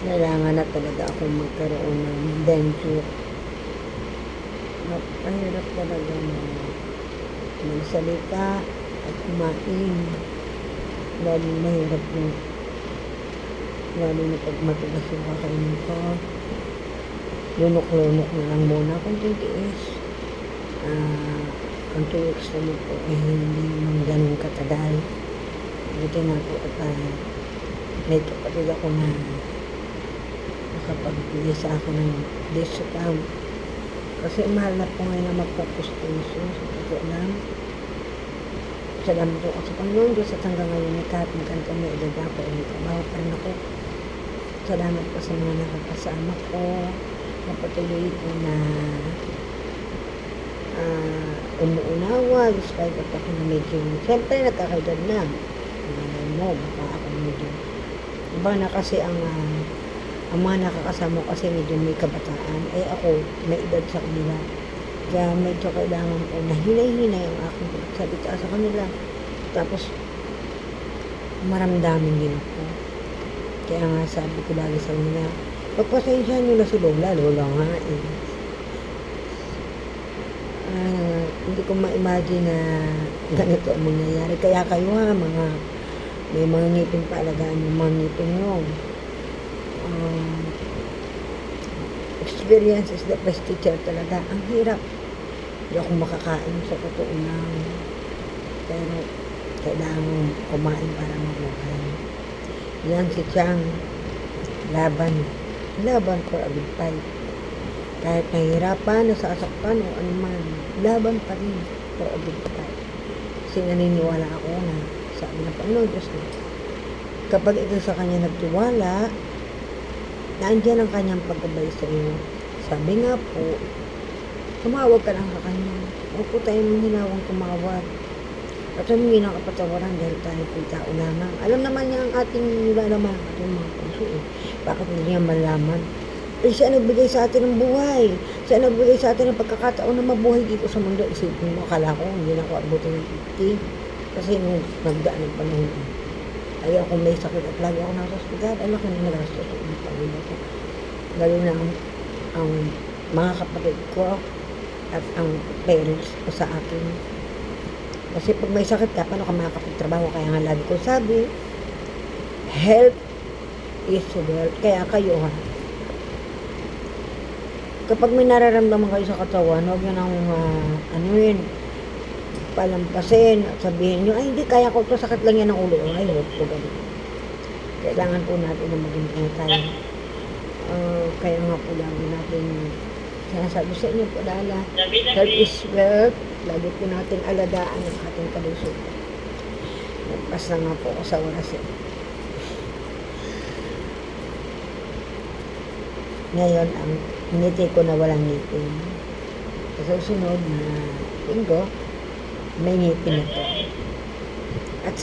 Kailangan na talaga akong magkaroon ng denture. Napahirap talaga magsalita at kumain. Lalo mahirap yung lalo na pag matigas yung kakainin ko. Lunok-lunok na lang muna kung titiis. Ang 2 weeks naman po ay hindi naman ganun katagal. Buti na po at may kapatid ako na nakapagbigay sa akin ng discount. Kasi mahal na po ngayon na magpa-postation. So, totoo lang. Salamat po ako sa Panginoon Diyos at hanggang ngayon kahit magkanta may edad ako ay trabaho pa rin ako. Salamat po sa mga nakakasama ko na patuloy ko na umuunawa despite at ako na medyo siyempre nagkakaedad na mo baka ako medyo iba na kasi ang mga nakakasama ko kasi medyo may kabataan ay ako may edad sa kanila kaya medyo kailangan ko na hinay-hinay ang aking pagsalita sa kanila tapos maramdamin din ako kaya nga sabi ko lagi sa kanila pagpasensyahan nyo na si Lola nga hindi ko ma-imagine na ganito ang mangyayari. Kaya kayo may mga ngipin pa alagaan yung mga ngipin nyo. Experience is the best teacher talaga. Ang hirap. Hindi ako makakain sa totoo lang. Pero kailangan kumain para mabuhay. Yan si Chang. Laban for a good fight. Kahit nahihirapan, nasasaktan o anuman, laban pa rin for a good fight. Kasi naniniwala ako na sabi ng Panginoon Diyos na kapag ito sa Kanya nagtiwala, naandyan ang Kanyang paggabay sa iyo. Sabi nga po, tumawag ka lang sa Kanya. Huwag po tayong hinawang tumawag. At humingi ng kapatawaran dahil tayo po tao lamang. Alam naman niya ang ating nilalaman, ang ating mga puso. Bakit hindi niya malaman? Eh, siya nagbigay sa atin ng buhay. Siya nagbigay sa atin ng pagkakataon na mabuhay dito sa mundo. Isipin mo, akala ko, hindi na ako abutin ng 50. Kasi nung nagdaan ng panahon, ay ako may sakit at lagi ako nasa ospital. Alam ko na nagastos sa pagkakas ko. Lalo na ang mga kapatid ko at ang parents ko sa akin. Kasi pag may sakit ka, paano ka makakapagtrabaho? Kaya nga lagi ko sabi, health is wealth. Kaya kayo kapag may nararamdaman kayo sa katawan, huwag nyo nang palampasin at sabihin nyo, ay hindi, kaya ko ito, sakit lang yan ng ulo. Ay, huwag po ganun. Kailangan po natin na maging tayo. Kaya nga po lagi natin sinasabi sa inyo po, Lala, health is wealth. Lagi po natin alagaan ang ating kalusugan. Nagpas na nga po ako sa oras Ngayon, ang ngiti ko na walang ngipin. Sa susunod na linggo, may ngipin na to.